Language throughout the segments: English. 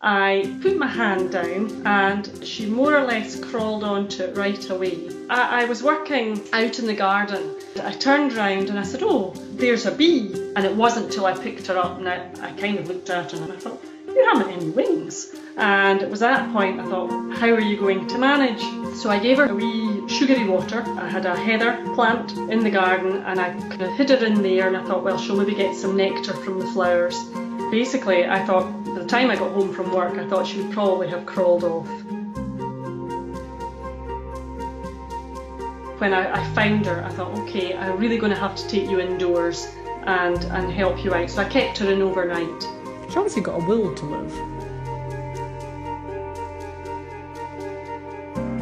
I put my hand down and she more or less crawled onto it right away. I was working out in the garden. I turned round and I said, "Oh, there's a bee." And it wasn't till I picked her up and I kind of looked at her and I thought, "You haven't any wings." And it was at that point I thought, how are you going to manage? So I gave her a wee sugary water. I had a heather plant in the garden and I kind of hid her in there and I thought, well, she'll maybe get some nectar from the flowers. Basically, I thought, by the time I got home from work, I thought she would probably have crawled off. When I found her, I thought, okay, I'm really going to have to take you indoors and help you out. So I kept her in overnight. She's obviously got a will to live.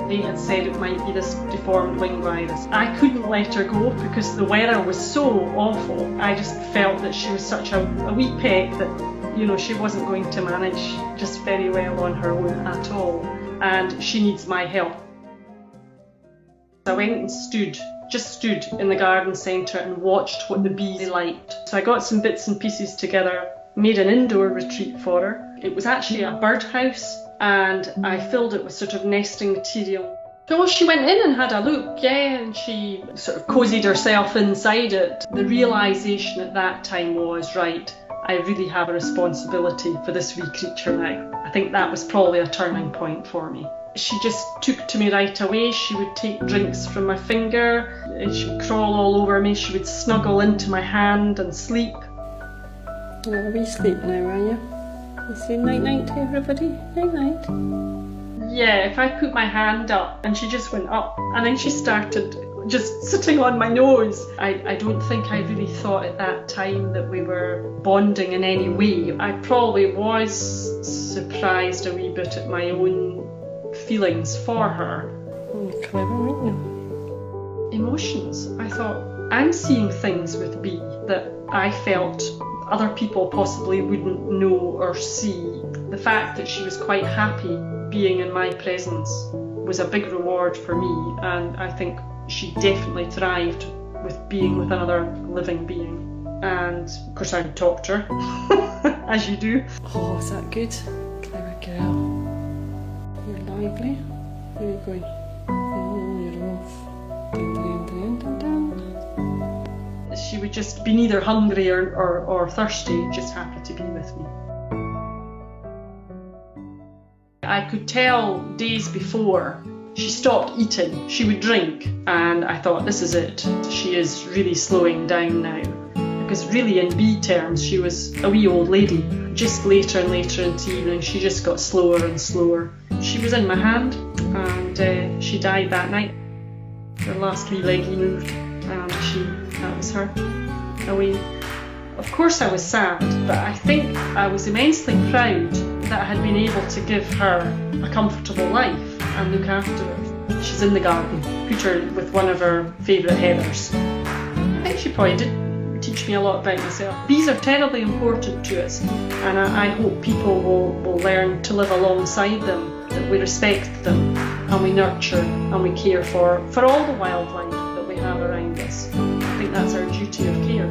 They had said it might be this deformed wing virus. I couldn't let her go because the weather was so awful. I just felt that she was such a wee pet that, you know, she wasn't going to manage just very well on her own at all. And she needs my help. I went and just stood in the garden centre and watched what the bees liked. So I got some bits and pieces together, made an indoor retreat for her. It was actually a birdhouse and I filled it with sort of nesting material. So she went in and had a look, yeah, and she sort of cosied herself inside it. The realisation at that time was, right, I really have a responsibility for this wee creature now. I think that was probably a turning point for me. She just took to me right away. She would take drinks from my finger, she would crawl all over me, she would snuggle into my hand and sleep. You're a wee sleep now, are you? You say night-night to everybody? Night-night. Yeah, if I put my hand up and she just went up and then she started just sitting on my nose. I don't think I really thought at that time that we were bonding in any way. I probably was surprised a wee bit at my own feelings for her. Clever, aren't you? Emotions. I thought, I'm seeing things with B that I felt other people possibly wouldn't know or see. The fact that she was quite happy being in my presence was a big reward for me, and I think she definitely thrived with being with another living being. And of course I talked to her, as you do. Oh, is that good? Clever girl. You're lively. Where are you going? Oh, you're off. Dun, dun, dun, dun, dun. She would just be neither hungry or thirsty, just happy to be with me. I could tell days before she stopped eating, she would drink, and I thought, this is it. She is really slowing down now. Because really in bee terms, she was a wee old lady. Just later and later into the evening, she just got slower and slower. She was in my hand, and she died that night. Her last wee leggy moved, and that was her, away. Of course I was sad, but I think I was immensely proud that I had been able to give her a comfortable life and look after her. She's in the garden. Put her with one of her favourite heathers. I think she probably did teach me a lot about myself. Bees are terribly important to us, and I hope people will learn to live alongside them, that we respect them and we nurture and we care for all the wildlife that we have around us. I think that's our duty of care.